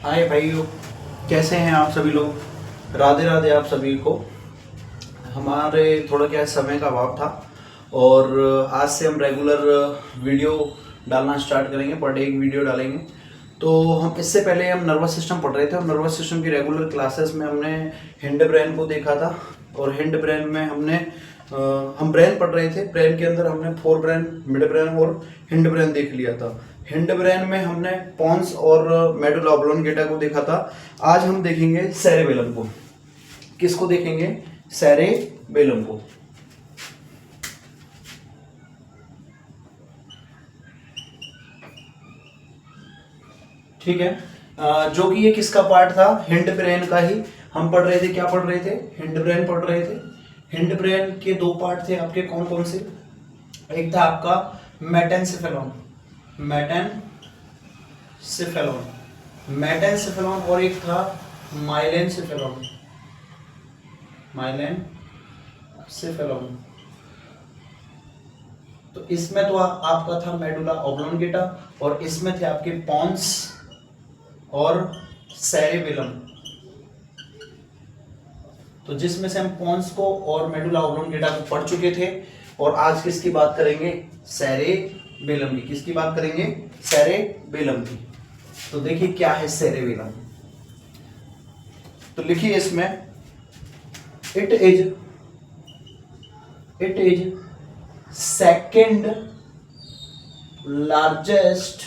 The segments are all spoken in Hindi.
हाय भाइयों, कैसे हैं आप सभी लोग। राधे राधे आप सभी को। हमारे थोड़ा क्या है, समय का अभाव था और आज से हम रेगुलर वीडियो डालना स्टार्ट करेंगे। पर डे एक वीडियो डालेंगे। तो हम इससे पहले हम नर्वस सिस्टम पढ़ रहे थे और नर्वस सिस्टम की रेगुलर क्लासेस में हमने हिंड ब्रेन को देखा था। और हिंड ब्रेन में हम ब्रेन पढ़ रहे थे। ब्रेन के अंदर हमने फोर ब्रेन, मिड ब्रेन और हिंड ब्रेन देख लिया था। हिंड ब्रेन में हमने पोन्स और मेडुला ऑब्लोंगेटा को देखा था। आज हम देखेंगे सेरेबेलम को। किसको देखेंगे? सेरेबेलम को। ठीक है। जो कि ये किसका पार्ट था? हिंड ब्रेन का ही। हम पढ़ रहे थे, क्या पढ़ रहे थे? हिंड ब्रेन पढ़ रहे थे। हिंड ब्रेन के दो पार्ट थे आपके, कौन कौन से? एक था आपका मेटेनसेफेलॉन, मेटेनसेफेलॉन और एक था माइलेनसेफेलॉन। तो इसमें तो आपका था मेडुला ऑब्लोंगेटा और इसमें थे आपके पोन्स और सेरेबेलम। तो जिसमें से हम पोन्स को और मेडुला ऑब्लोंगेटा को पढ़ चुके थे और आज किसकी बात करेंगे? सेरेबेलम की। किसकी बात करेंगे? सेरेबेलम की। तो देखिए क्या है सेरेबेलम। तो लिखिए इसमें, it is second largest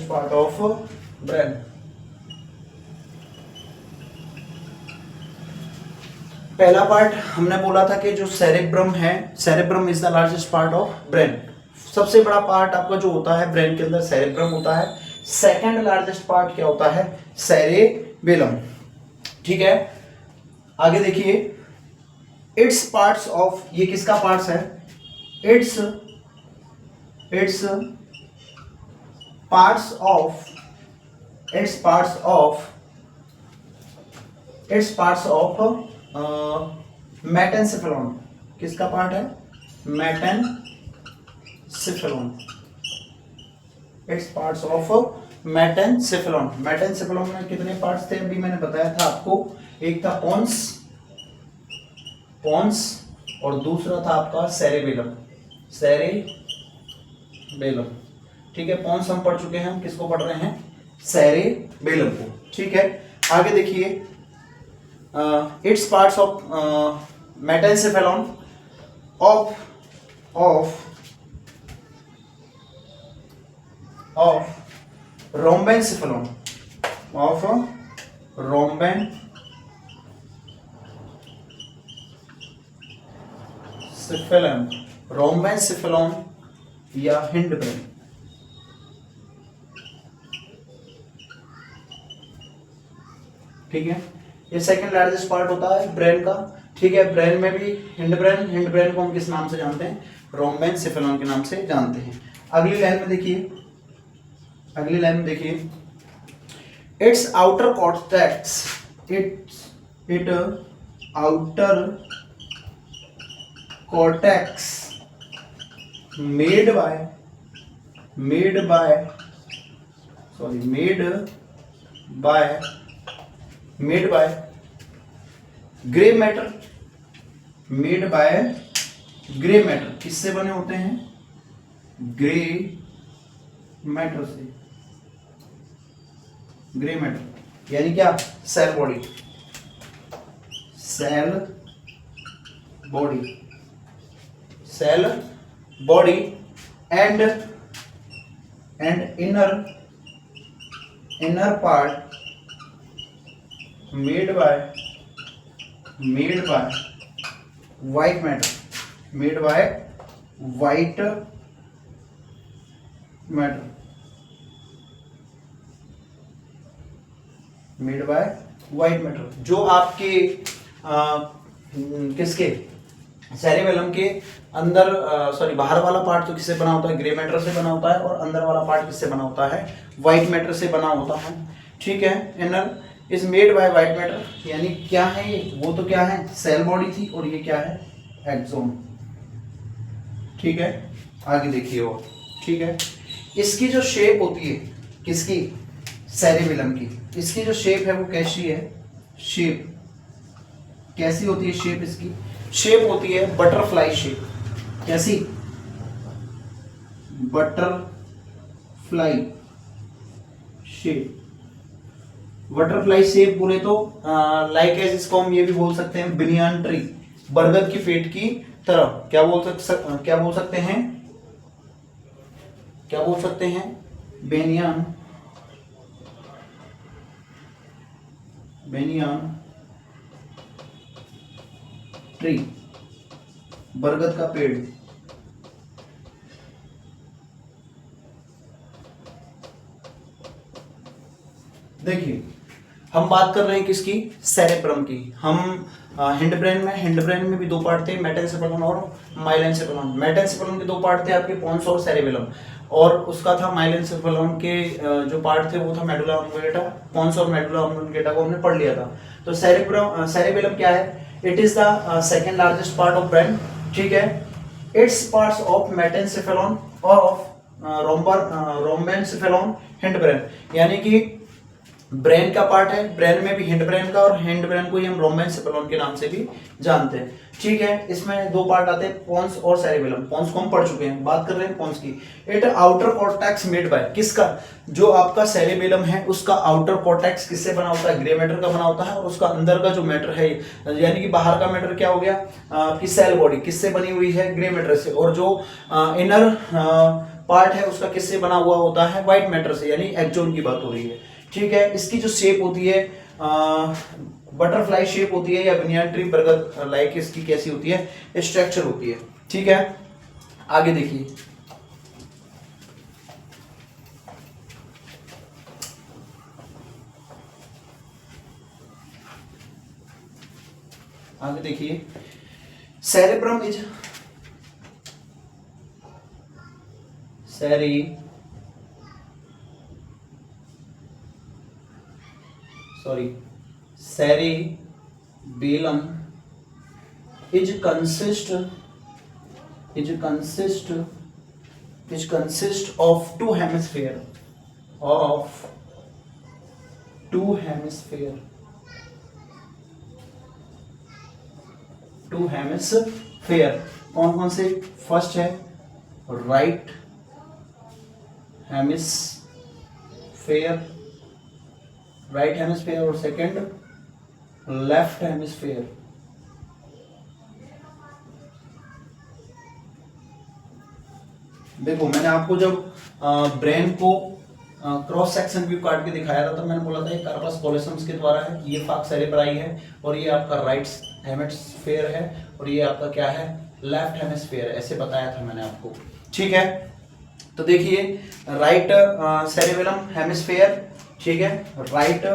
part of brain. पहला पार्ट हमने बोला था कि जो सेरेब्रम है, cerebrum is the largest part of brain. सबसे बड़ा पार्ट आपका जो होता है ब्रेन के अंदर, सेरेब्रम होता है। सेकंड लार्जेस्ट पार्ट क्या होता है? सेरेबेलम। ठीक है, आगे देखिए, इट्स पार्ट्स ऑफ, ये किसका पार्ट्स है? It's parts of metencephalon. किसका पार्ट है? Metencephalon. It's parts of metencephalon. Metencephalon में कितने पार्ट्स थे? अभी मैंने बताया था आपको। एक था पोन्स और दूसरा था आपका सेरेबेलम। ठीक है, पोन्स हम पढ़ चुके हैं। हम किसको पढ़ रहे हैं? सेरेबेलम को। ठीक है, आगे देखिए, इट्स पार्ट्स ऑफ मेटेनसेफेलॉन ऑफ रोम्बेनसेफेलॉन, रोम्बेनसेफेलॉन या हिंड ब्रेन। ठीक है, ये सेकंड लार्जेस्ट पार्ट होता है ब्रेन का। ठीक है, ब्रेन में भी हिंड ब्रेन को हम किस नाम से जानते हैं? रोम्बेनसेफेलॉन के नाम से जानते हैं। अगली लाइन में देखिए, it's outer cortex made by grey matter. किससे बने होते हैं? ग्रे मैटर से। ग्रे मैटर यानी क्या? Cell body and inner part made by white matter, जो आपके किसके? सेरेबेलम के अंदर, बाहर वाला पार्ट तो किससे बना होता है? ग्रे मैटर से बना होता है। और अंदर वाला पार्ट किससे बना होता है? व्हाइट मैटर से बना होता है। ठीक है, inner is made by white matter, यानी क्या है ये? वो तो क्या है? सेल बॉडी थी। और ये क्या है? एक्सोन। ठीक है, आगे देखिए और। ठीक है, इसकी जो शेप होती है, किसकी, सेरेबेलम की, इसकी जो शेप है वो कैसी है, शेप कैसी होती है, शेप इसकी शेप होती है बटरफ्लाई शेप। कैसी, बटरफ्लाई शेप। बटरफ्लाई शेप बोले तो लाइक एज, इसको हम ये भी बोल सकते हैं बिनियान ट्री, बरगद की पेड़ की तरह। क्या बोल सकते हैं, क्या बोल सकते हैं, बेनियान ट्री, बरगद का पेड़। देखिए हम बात कर रहे हैं किसकी, सेरेब्रम की। हम हिंड ब्रेन में भी दो पार्ट थे, मेटेनसेफेलम और माइलेनसेफेलम। मेटेनसेफेलम के दो पार्ट थे आपके, पोन्स और सेरेबेलम, और उसका था माइलेनसेफेलम के जो पार्ट थे वो था मेडुला ऑब्लोंगेटा। पोन्स और मेडुला ऑब्लोंगेटा को हमने पढ़ लिया था। तो सेरेबेलम क्या है, it is the second largest part of brain, ठीक है। It's parts of metencephalon of rhombencephalon hind brain, यानी कि ब्रेन का पार्ट है, ब्रेन में भी हिंड ब्रेन का, और हिंड ब्रेन को ही हम रोम्बेनसेफेलम के नाम से भी जानते हैं, ठीक है। इसमें दो पार्ट आते हैं, पोन्स और सेरेबेलम। पोन्स को हम पढ़ चुके हैं, बात कर रहे हैं पोन्स की। It outer cortex made bye, किसका, जो आपका सेरेबेलम है उसका आउटर कॉर्टेक्स किससे बना होता है, ग्रे मैटर का बना होता है, और उसका अंदर का जो मैटर है, यानी कि बाहर का मैटर क्या हो गया, कि सेल बॉडी किससे बनी हुई है, ग्रे मैटर से, और जो इनर पार्ट है उसका किससे बना हुआ होता है, व्हाइट मैटर से, यानी एक्सोन की बात हो रही है, ठीक है। इसकी जो शेप होती है बटरफ्लाई शेप होती है, या बिनियान ट्री बरगद लाइक, इसकी कैसी होती है, स्ट्रक्चर होती है, ठीक है। आगे देखिए, cerebrum is cerebellum is consist of two hemisphere, कौन कौन से, फर्स्ट है राइट हेमिस्फेयर और सेकंड लेफ्ट हेमिस्फेयर। देखो मैंने आपको जब ब्रेन को क्रॉस सेक्शन व्यू काट के दिखाया था तो मैंने बोला था ये कार्पस कॉलोसम्स के द्वारा है, ये फाक सेरेब्राई है, और ये आपका राइट हेमिस्फेयर है, और ये आपका क्या है, लेफ्ट हेमिस्फेयर, ऐसे बताया था मैंने आपको, ठीक है। तो देखिए राइट सेरेबेलम हेमिस्फेयर, ठीक है, राइट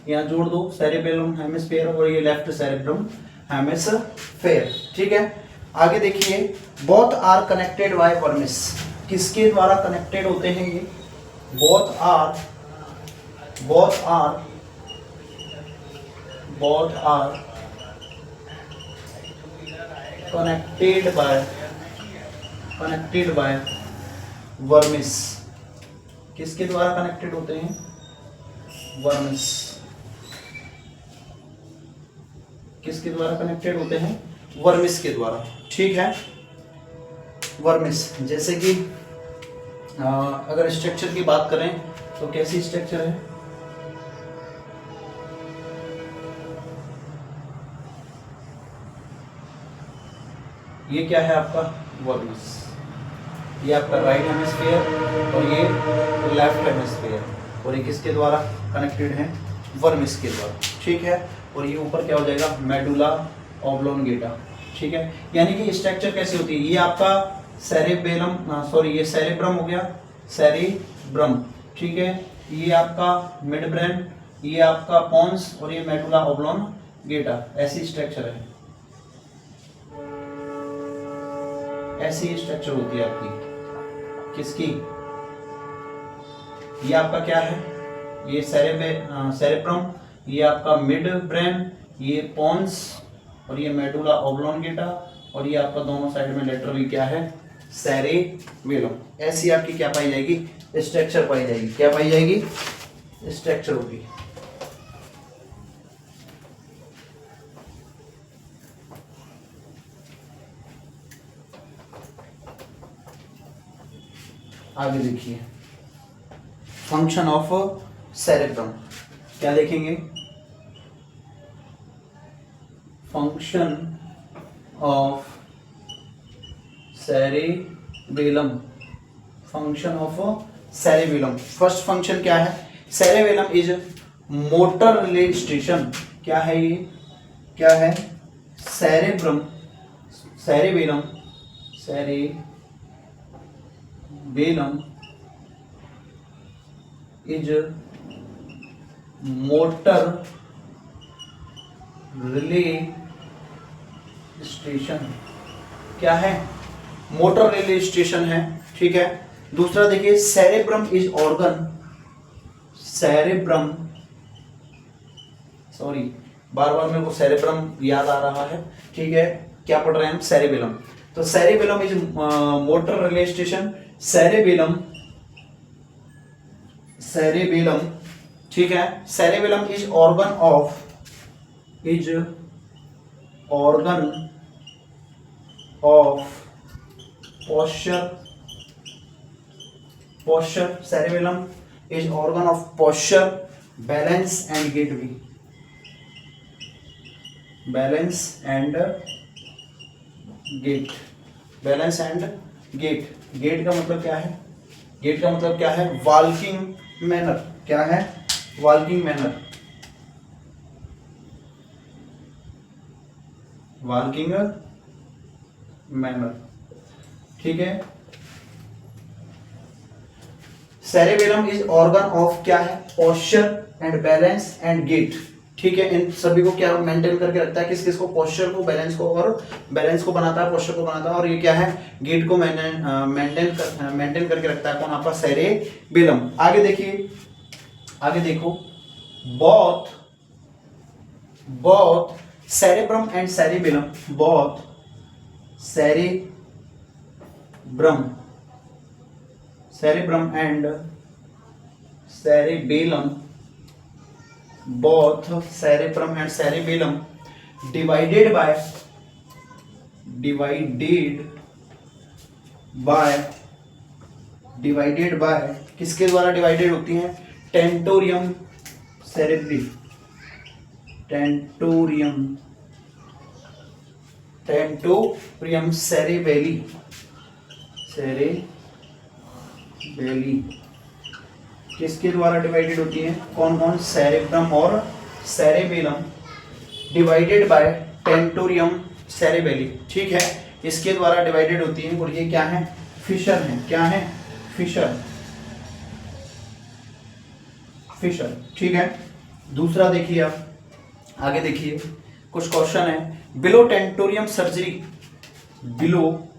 यहाँ जोड़ दो सेरेबेलम हेमिस्फेयर, और ये लेफ्ट सेरेब्रम हेमिस्फेयर, ठीक है। आगे देखिए, both are connected by vermis, किसके द्वारा कनेक्टेड होते हैं ये, both are connected by vermis, किसके द्वारा कनेक्टेड होते हैं, वर्मिस, किसके द्वारा कनेक्टेड होते हैं, वर्मिस के द्वारा, ठीक है। वर्मिस जैसे कि अगर स्ट्रक्चर की बात करें तो कैसी स्ट्रक्चर है, ये क्या है आपका वर्मिस, ये आपका राइट हेमिस्फीयर और ये लेफ्ट हेमिस्फीयर, और ये किसके द्वारा कनेक्टेड है, वर्मिस के द्वारा, ठीक है। और ये ऊपर क्या हो जाएगा, मेडुला ऑब्लोंगेटा, ठीक है। यानी कि स्ट्रक्चर कैसी होती है, ये आपका सेरेबेलम, ये सेरेब्रम हो गया, सेरेब्रम, ठीक है। ये आपका मिड ब्रेन, ये आपका पोन्स, और ये मेडुला ऑब्लोंगेटा, ऐसी स्ट्रक्चर है, ऐसी स्ट्रक्चर होती है आपकी, किसकी, ये आपका क्या है, ये सेरेब्रम, ये आपका मिड ब्रेन, ये पोन्स, और ये मेडुला ऑब्लोंगेटा, और ये आपका दोनों साइड में लेटरली क्या है, सेरेबेलम। ऐसी आपकी क्या पाई जाएगी, स्ट्रक्चर पाई जाएगी। क्या पाई जाएगी, स्ट्रक्चर होगी। आगे देखिए फंक्शन ऑफ सेरेब्रम, क्या देखेंगे, function of cerebellum, function of cerebellum. First function क्या है, cerebellum is motor relay station. क्या है ये, क्या है, cerebrum, cerebellum, cerebellum is motor relay station. क्या है, मोटर रिले स्टेशन है, ठीक है। दूसरा देखिए cerebrum is organ, cerebrum, sorry बार बार मेरे को सेरेब्रम याद आ रहा है, ठीक है। क्या पढ़ रहे हैं हम, सेरेबेलम। तो cerebellum is motor relay station, cerebellum, cerebellum, ठीक है। Cerebellum is organ of, is organ of posture, posture, cerebellum is organ of posture, balance and gait भी, balance and gait, balance and gait, gait का मतलब क्या है, gait का मतलब क्या है, walking manner। क्या है, walking manner, walking manner, ठीक है। सेरेबेलम इज ऑर्गन ऑफ क्या है, posture and balance and gait, ठीक है। इन सभी को क्या मेंटेन करके रखता है, किस किस को, पोस्चर को, बैलेंस को, और बैलेंस को बनाता है, पोस्चर को बनाता है, और ये क्या है, गेट को मेंटेन करके रखता है। कौन, आपका सेरेबेलम। आगे देखिए, आगे देखो, both cerebrum and cerebellum, both cerebrum and cerebellum, both cerebrum and cerebellum divided by किसके द्वारा डिवाइडेड होती हैं, टेंटोरियम सेरेब्री, टेंटोरियम सेरेबेली, किसके द्वारा डिवाइडेड होती है, कौन कौन, सेरेब्रम और सेरेबेलम, डिवाइडेड बाय टेंटोरियम सेरेबेली, ठीक है। इसके द्वारा डिवाइडेड होती है, और ये क्या है, फिशर है। क्या है, फिशर, ठीक है। दूसरा देखिए आप, आगे देखिए कुछ क्वेश्चन है, below tentorium surgery, below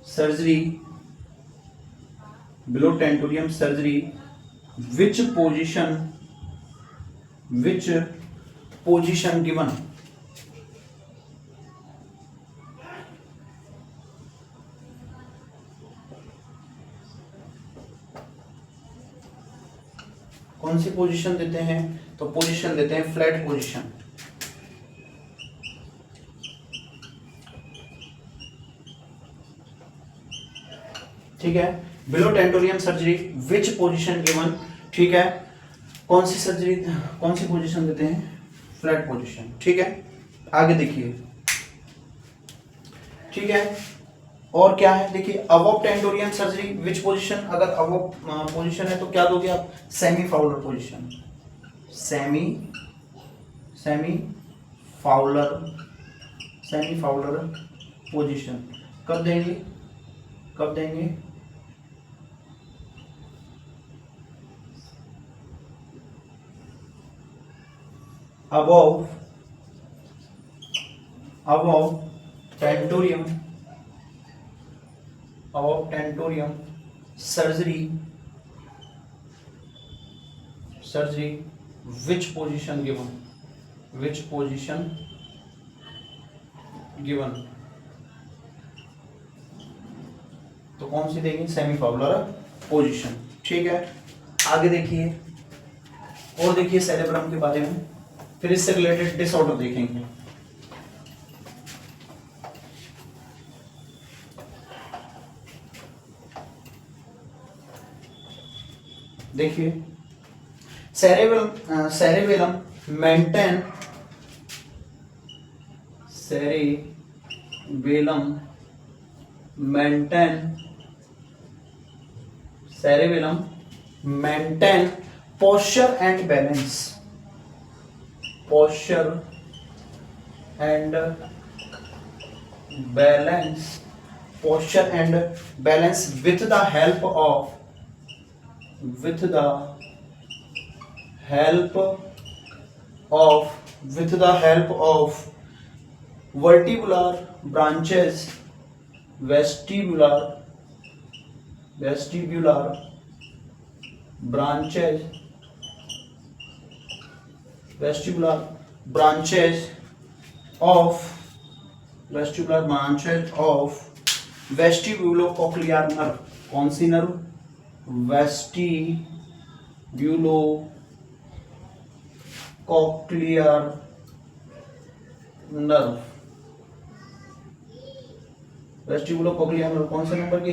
surgery, below tentorium surgery, which position given, कौन सी पोजीशन देते हैं, तो पोजीशन देते हैं फ्लैट पोजीशन, ठीक है। Below tentorium surgery, which position given, ठीक है। कौन सी सर्जरी, कौन सी पोजीशन देते हैं, फ्लैट पोजीशन, ठीक है। आगे देखिए, ठीक है। और क्या है, देखिए above tentorium surgery, which position, अगर अबव पोजीशन है तो क्या दोगे आप, semi Fowler position, semi Fowler position कब देंगे, above tentorium surgery which position given, which position given, तो कौन सी देंगे, सेमी फाउलर पोजीशन। ठीक है, आगे देखिए और देखिए सेरेब्रम के बारे में, फिर इससे रिलेटेड डिसऑर्डर देखेंगे। देखिए cerebellum maintain posture and balance with the help of vertebral branches, vestibular branches of vestibulocochlear nerve। कौन सी नर्व, वेस्टिब्यूलोकोक्लियर नर्व। वेस्टिबुलोकोक्लियर नर्व कौन से नंबर की,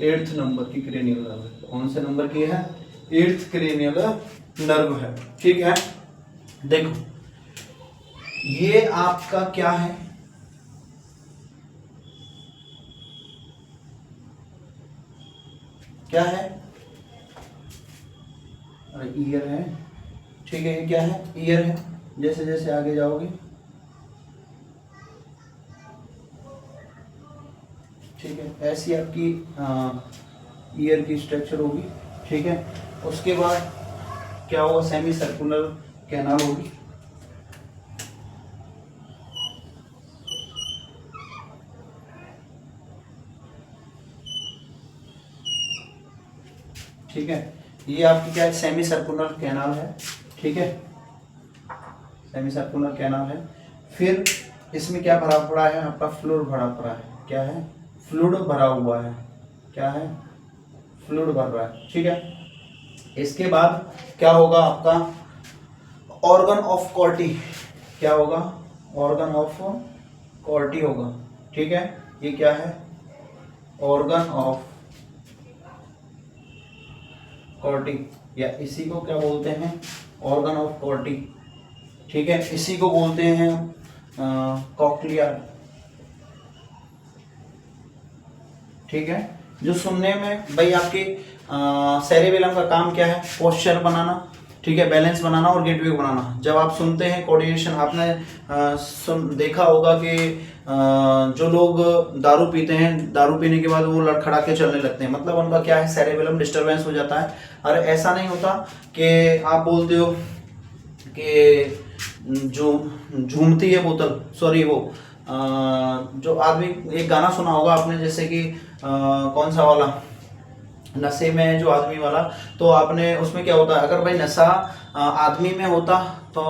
8th नंबर की क्रेनियल नर्व है। कौन से नंबर की है, 8th क्रेनियल नर्व है। ठीक है, देखो ये आपका क्या है, क्या है, ईयर है। ठीक है, ये क्या है, ईयर है। जैसे जैसे आगे जाओगे, ठीक है, ऐसी आपकी ईयर की स्ट्रक्चर होगी। ठीक है, उसके बाद क्या होगा, सेमी सर्कुलर कैनाल होगी। ठीक है, ये आपकी क्या है, सेमी सर्कुलर कैनाल है। ठीक है, सेमी सर्कुलर कैनाल है। फिर इसमें क्या भरा पड़ा है, आपका फ्लूइड भरा पड़ा है। क्या है, फ्लूइड भरा हुआ है। क्या है, फ्लूइड भर रहा है। ठीक है, इसके बाद क्या होगा आपका, ऑर्गन ऑफ कॉर्टी। क्या होगा, ऑर्गन ऑफ कॉर्टी होगा। ठीक है, ये क्या है, ऑर्गन ऑफ कॉर्टी, या इसी को क्या बोलते हैं, ऑर्गन ऑफ कॉर्टी। ठीक है, इसी को बोलते हैं कॉक्लियर। ठीक है, जो सुनने में भाई आपके सेरेबेलम का काम क्या है, पोस्चर बनाना। ठीक है, बैलेंस बनाना और गेटवे बनाना। जब आप सुनते हैं कोऑर्डिनेशन, आपने देखा होगा कि जो लोग दारू पीते हैं, दारू पीने के बाद वो लड़खड़ा के चलने लगते हैं, मतलब उनका क्या है, सेरेबेलम डिस्टरबेंस हो जाता है। और ऐसा नहीं होता कि आप बोलते हो कि जो झूमती है बोतल, सॉरी वो जो आदमी, एक गाना सुना होगा आपने, जैसे कि कौन सा वाला, नशे में जो आदमी वाला, तो आपने उसमें क्या होता है, अगर भाई नशा आदमी में होता तो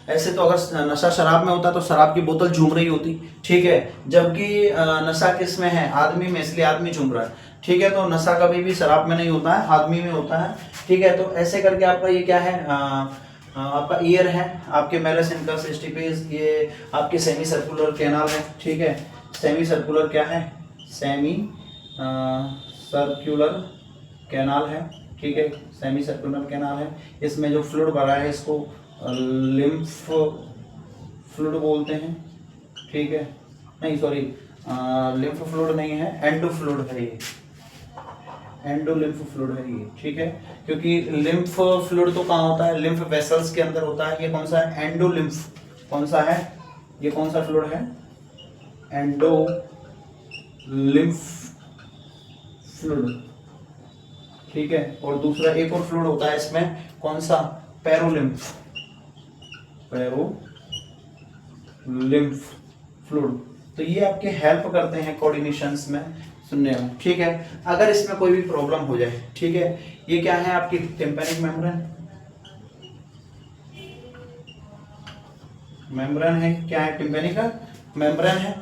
ऐसे, तो अगर नशा शराब में होता तो शराब की बोतल झूम रही होती। ठीक है, जबकि नशा किस में है, आदमी में, इसलिए आदमी झूम रहा है। ठीक है, तो नशा कभी भी शराब में नहीं होता है, आदमी में होता है। ठीक है, तो ऐसे करके आपका ये क्या है, आपका ईयर है, आपके मेलस इनकस स्टिपेस, ये आपके सेमी सर्कुलर कैनाल है। ठीक है, सेमी सर्कुलर क्या है, सेमी सर्कुलर कैनाल है। ठीक है, सेमी सर्कुलर कैनाल है। इसमें जो फ्लूइड भरा है इसको लिम्फ फ्लूइड बोलते हैं। ठीक है, नहीं सॉरी, लिम्फ फ्लूइड नहीं है, एंडो फ्लूइड है ये, एंडो लिम्फ फ्लूइड है ये। ठीक है, क्योंकि लिम्फ फ्लूइड तो कहाँ होता है, लिम्फ वेसल्स के अंदर होता है। ये कौन सा है, एंडो लिम्फ। कौन सा है, ये कौन सा फ्लूइड है, एंडो लिम्फ फ्लूइड। ठीक है, और दूसरा एक और फ्लूइड होता है इसमें, कौन सा, पैरोलिम्फ, पैरोलिम्फ फ्लूइड। तो ये आपके हेल्प करते हैं कोऑर्डिनेशंस में, सुनने में। ठीक है, अगर इसमें कोई भी प्रॉब्लम हो जाए, ठीक है, ये क्या है आपकी टिम्पैनिक मेम्ब्रेन, मेम्ब्रेन है, क्या है, टिम्पेनिकल मेम्ब्रेन है,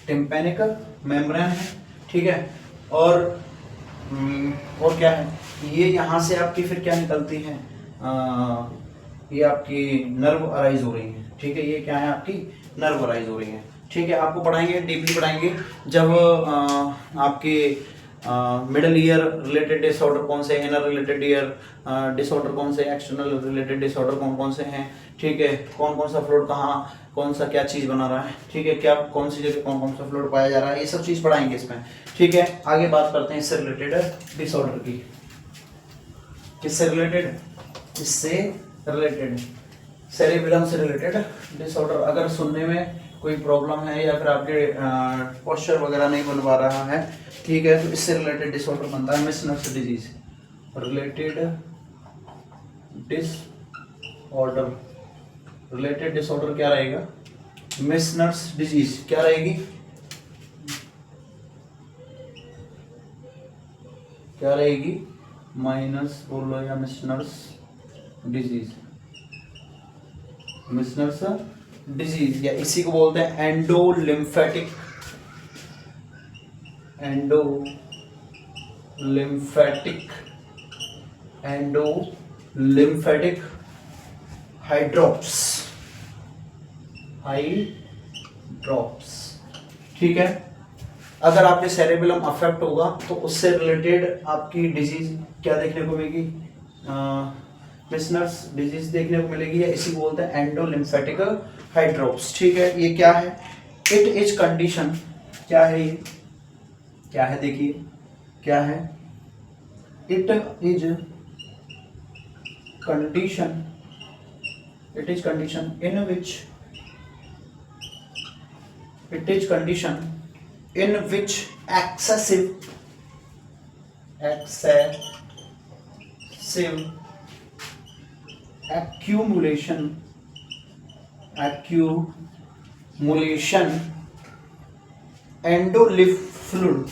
टिम्पेनिकल मेम्ब्रेन है, ठीक है। और क्या है, ये यहाँ से आपकी फिर क्या निकलती है, ये आपकी नर्व अराइज हो रही है, ठीक है। ये क्या है, आपकी नर्व अराइज हो रही है, ठीक है। आपको पढ़ाएंगे, डीपली पढ़ाएंगे जब आपके मिडल ईयर रिलेटेड डिसऑर्डर कौन से, इनर रिलेटेड ईयर डिसऑर्डर कौन से, एक्सटर्नल रिलेटेड डिसऑर्डर कौन कौन से हैं, ठीक है। कौन कौन सा फ्लूइड कहाँ कौन सा क्या चीज बना रहा है, ठीक है। क्या कौन सी जगह कौन कौन सा फ्लूइड पाया जा रहा है, ये सब चीज पढ़ाएंगे इसमें, ठीक है। आगे बात करते हैं इससे रिलेटेड डिसऑर्डर की। किससे रिलेटेड, इससे रिलेटेड सेरेब्रम से रिलेटेड डिसऑर्डर। अगर सुनने में कोई प्रॉब्लम है या फिर आपके पोस्चर वगैरह नहीं बन पा रहा है, ठीक है, तो इससे रिलेटेड डिसऑर्डर बनता है Meissner's disease related disorder. Related disorder क्या रहेगा, मिसनर्स डिजीज क्या रहेगी, क्या रहेगी, माइनस बोल लो या मिसनर्स डिजीज, मिसनर्स डिजीज, या इसी को बोलते हैं endolymphatic, endolymphatic, endolymphatic hydrops, hydrops, ठीक है। अगर आपके सेरेबेलम अफेक्ट होगा तो उससे रिलेटेड आपकी डिजीज क्या देखने को मिलेगी, मिसनर्स डिजीज देखने को मिलेगी, या इसी को बोलते हैं एंडोलिम्फेटिक हाइड्रोप्स, ठीक है। ये क्या है, इट इज कंडीशन, क्या है ये, क्या है, देखिए क्या है, it is condition, it is condition in which, it is condition in which excessive accumulation endolymph fluid,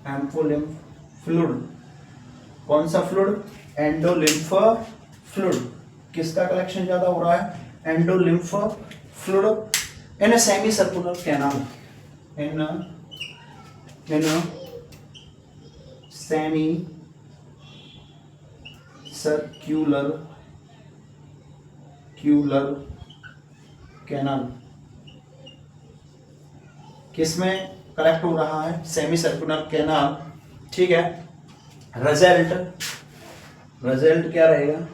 endolymph fluid, कौन सा फ्लूइड, एंडोलिम्फ फ्लूइड, किसका कलेक्शन ज्यादा हो रहा है, endolymph fluid in semi circular canal, in semi circular canal, किसमें कलेक्ट हो रहा है, सेमी सर्कुलर कैनाल, ठीक है। रिजल्ट क्या रहेगा,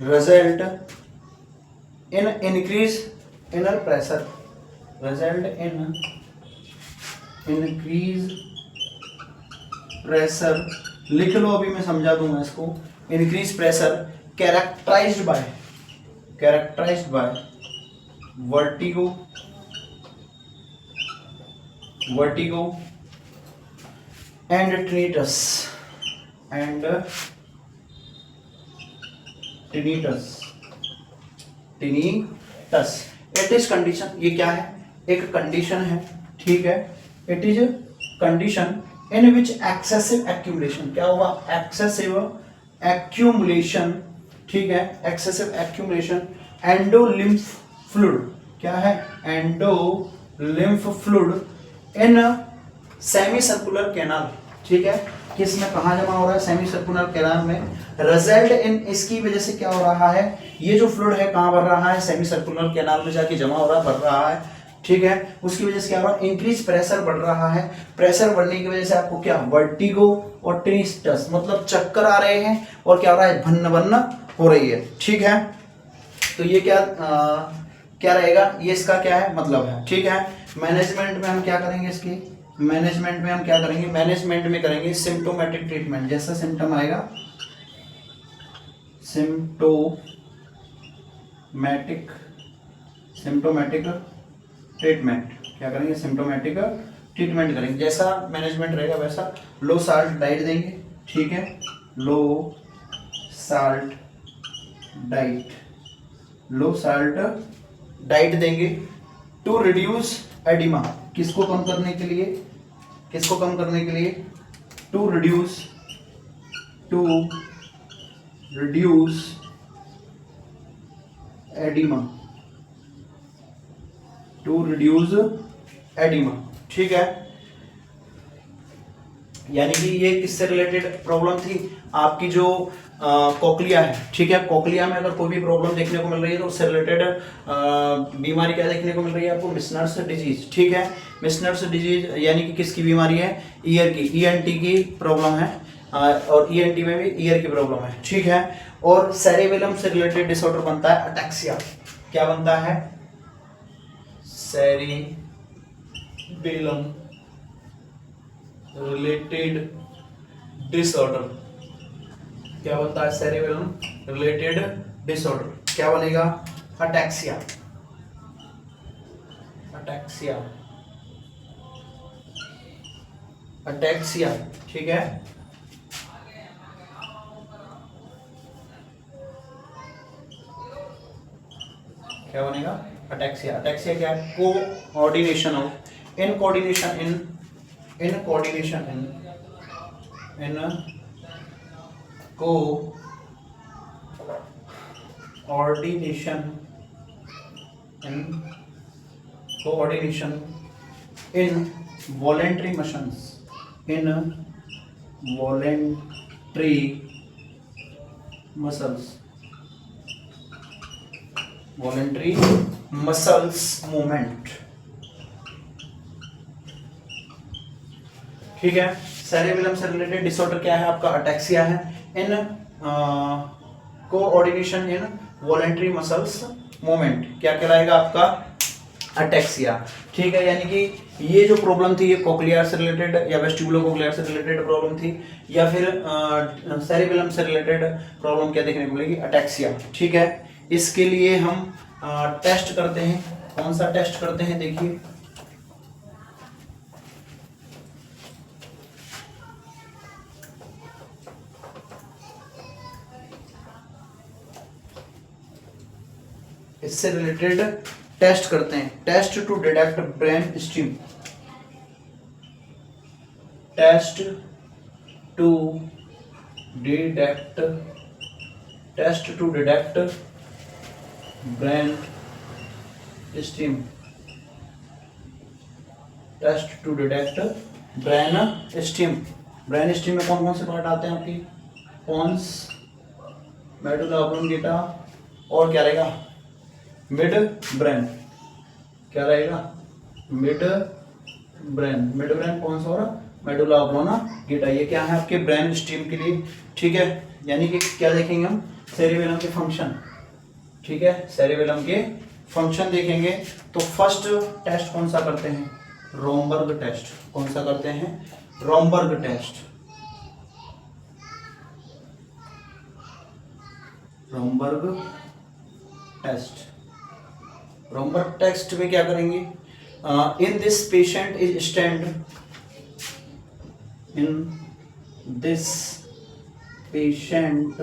result in increase inner pressure, result in increase pressure, लिख लो, अभी मैं समझा दूंगा इसको। increase pressure characterized by vertigo and tinnitus, tinnitus, it is condition, ये क्या है, एक कंडीशन है, ठीक है। It is condition in which excessive accumulation, क्या होगा, एक्सेसिव एक्यूमुलेशन, ठीक है, एक्सेसिव एक्यूमुलेशन एंडोलिम्फ फ्लूइड, क्या है, endolymph fluid in semi circular canal, ठीक है। किस में कहाँ जमा हो रहा है, सेमी सर्कुलर कैनाल में। रिजल्ट इन, इसकी वजह से क्या हो रहा है, ये जो फ्लूइड है कहाँ बढ़ रहा है, सेमी सर्कुलर कैनाल में जाके जमा हो रहा है, बढ़ रहा है, ठीक है। उसकी वजह से क्या हो रहा है, इंक्रीज प्रेशर बढ़ रहा है। प्रेशर बढ़ने की वजह से आपको क्या, वर्टिगो और टिनिटस, मतलब चक्कर आ रहे हैं, और क्या हो रहा है, भन्न हो रही है, ठीक है। तो ये क्या रहेगा, ये इसका क्या है, मतलब है, ठीक है। मैनेजमेंट में हम क्या करेंगे, इसकी मैनेजमेंट में हम क्या करेंगे, मैनेजमेंट में करेंगे सिम्टोमेटिक ट्रीटमेंट, जैसा सिम्टम आएगा, सिम्टोमेटिक ट्रीटमेंट, क्या करेंगे, सिम्टोमेटिक ट्रीटमेंट करेंगे। जैसा मैनेजमेंट रहेगा वैसा लो साल्ट डाइट देंगे, ठीक है, लो साल्ट डाइट देंगे टू रिड्यूस एडिमा, किसको कम करने के लिए, किसको कम करने के लिए, to reduce oedema, to reduce oedema. ठीक है, यानी कि ये किससे रिलेटेड प्रॉब्लम थी, आपकी जो कोक्लिया है। ठीक है, कोक्लिया में अगर कोई भी प्रॉब्लम देखने को मिल रही है तो उससे रिलेटेड बीमारी क्या देखने को मिल रही है आपको, मिशनर्स डिजीज। ठीक है, मिशनर्स डिजीज यानी कि किसकी बीमारी है, ईयर की, ईएनटी की प्रॉब्लम है, और ईएनटी में भी ईयर की प्रॉब्लम है। ठीक है, और सेरेबेलम से रिलेटेड डिसऑर्डर बनता है अटैक्सिया। क्या बनता है, सेरेबेलम रिलेटेड डिसऑर्डर। क्या बनता है, सेरेबेलम रिलेटेड डिसऑर्डर। क्या बनेगा, अटैक्सिया, अटैक्सिया, अटैक्सिया। ठीक है, क्या बनेगा, अटैक्सिया। अटैक्सिया क्या है, coordination of, incoordination in voluntary motions, in voluntary muscles, voluntary muscles movement। ठीक है, सेरेबेलम से रिलेटेड डिसऑर्डर क्या है आपका, अटैक्सिया है। In coordination in voluntary muscles movement क्या कहलाएगा आपका, अटैक्सिया। ठीक है, यानी कि ये जो प्रॉब्लम थी ये कोक्लियर से रिलेटेड या वेस्टिबुलो कोक्लियर से रिलेटेड प्रॉब्लम थी, या फिर सेरेबेलम से रिलेटेड प्रॉब्लम क्या देखने को मिलेगी, अटैक्सिया। ठीक है, इसके लिए हम टेस्ट करते हैं। कौन सा टेस्ट करते हैं, देखिए, इससे रिलेटेड टेस्ट करते हैं। Test to detect brain stem, test to detect, test to detect brain stem, test to detect brain stem. Brain stem में कौन कौन से पार्ट आते हैं आपकी, पोन्स, मेडुला ऑब्लोंगेटा, और क्या रहेगा, मिड ब्रेन। क्या रहेगा, मिड ब्रेन। मिड ब्रेन कौन सा हो रहा, मेडुला ऑब्लोंगेटा। ये क्या है आपके ब्रेन स्टीम के लिए। ठीक है, यानी कि क्या देखेंगे हम, सेरेबेलम के फंक्शन। ठीक है, सेरेबेलम के फंक्शन देखेंगे। तो फर्स्ट टेस्ट कौन सा करते हैं, रोमबर्ग टेस्ट। कौन सा करते हैं, Romberg test. Romberg test. Romberg test में क्या करेंगे, in this patient is stand, in this patient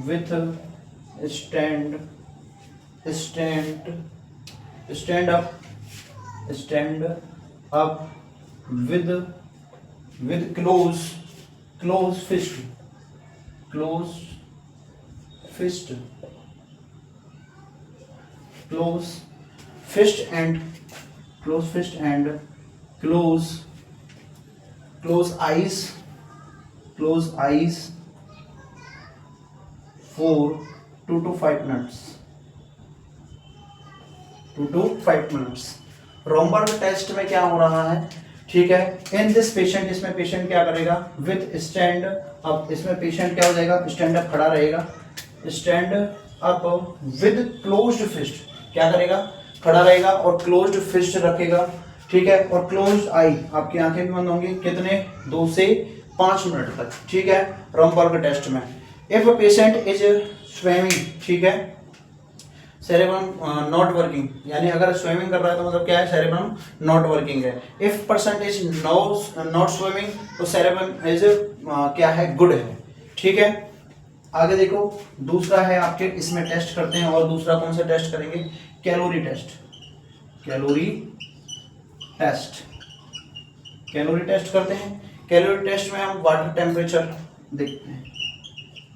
with stand up with close fist and close eyes for 2 to 5 minutes। 2 to 5 minutes। Romberg test में क्या हो रहा है, ठीक है, इन दिस पेशेंट, इसमें पेशेंट क्या करेगा, विथ स्टैंड अप, इसमें पेशेंट क्या हो जाएगा, स्टैंड अप, खड़ा रहेगा, stand up with closed fist, क्या करेगा, खड़ा रहेगा और क्लोज्ड फिस्ट रखेगा। ठीक है, और क्लोज्ड आई, आपकी आंखें भी बंद होंगी, कितने, 2 से 5 मिनट तक। ठीक है, रोमबर्ग टेस्ट में। इफ पेशेंट इज स्विमिंग, ठीक है, सेरेब्रम नॉट वर्किंग, यानी अगर स्विमिंग कर रहा है तो मतलब क्या है, सेरेब्रम नॉट वर्किंग है। If person is not swimming तो सेरेब्रम इज क्या है, गुड है। ठीक है, आगे देखो, दूसरा है आपके, इसमें टेस्ट करते हैं। और दूसरा कौन सा टेस्ट करेंगे, calorie test. Calorie test. Calorie test करते हैं। कैलोरी टेस्ट में हम वाटर टेम्परेचर देखते हैं,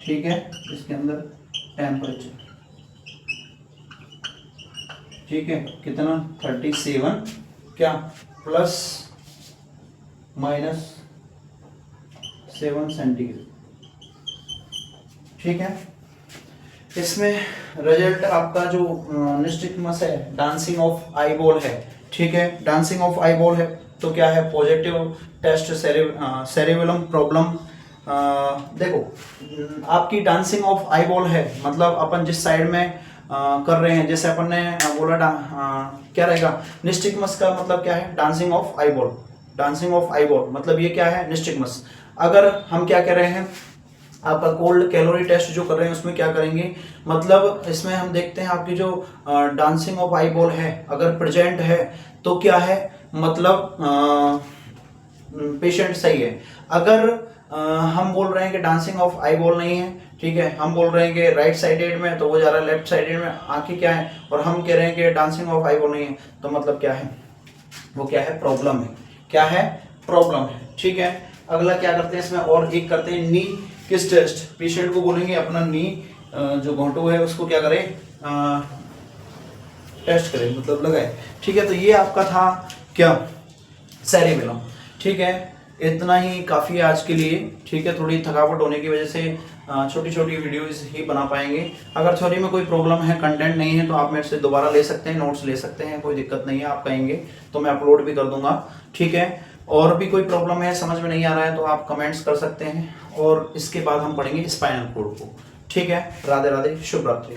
ठीक है, इसके अंदर टेम्परेचर, ठीक है, कितना 37 क्या प्लस माइनस 7 सेंटीग्रेड, ठीक है। इसमें रिजल्ट आपका जो निस्टिग्मस है, डांसिंग ऑफ आई बॉल है, ठीक है, डांसिंग ऑफ आई बॉल है तो क्या है पॉजिटिव टेस्ट सेरेबेलम प्रॉब्लम। देखो आपकी डांसिंग ऑफ आई बॉल है मतलब अपन जिस साइड में कर रहे हैं, जैसे अपन ने बोला क्या रहेगा निस्टिग्मस का मतलब क्या है dancing of eye ball. Dancing of eye ball मतलब ये क्या है निस्टिग्मस। अगर हम क्या कह रहे हैं आपका कोल्ड कैलोरी टेस्ट जो कर रहे हैं उसमें क्या करेंगे मतलब इसमें हम देखते हैं आपकी जो डांसिंग ऑफ आई बॉल है अगर प्रेजेंट है तो क्या है मतलब पेशेंट सही है। अगर हम बोल रहे हैं कि डांसिंग ऑफ आई बॉल नहीं है, ठीक है, हम बोल रहे हैं कि राइट साइडेड में तो वो जा रहा है लेफ्ट साइडेड में, आंखें क्या है और हम कह रहे हैं कि डांसिंग ऑफ आई बॉल नहीं है तो मतलब क्या है वो क्या है प्रॉब्लम है, क्या है प्रॉब्लम है, ठीक है। अगला क्या करते हैं इसमें और एक करते हैं नी किस टेस्ट। पेशेंट को बोलेंगे अपना नी जो घोंटू है उसको क्या करे टेस्ट करे मतलब लगाए, ठीक है। तो ये आपका था क्या सेरेबेलम, ठीक है। इतना ही काफ़ी है आज के लिए, ठीक है। थोड़ी थकावट होने की वजह से छोटी छोटी वीडियोस ही बना पाएंगे। अगर थ्योरी में कोई प्रॉब्लम है कंटेंट नहीं है तो आप मेरे से दोबारा ले सकते हैं, नोट्स ले सकते हैं, कोई दिक्कत नहीं है। आप कहेंगे तो मैं अपलोड भी कर दूंगा, ठीक है। और भी कोई प्रॉब्लम है समझ में नहीं आ रहा है तो आप कमेंट्स कर सकते हैं और इसके बाद हम पढ़ेंगे स्पाइनल कोड को, ठीक है। राधे राधे, शुभ रात्रि।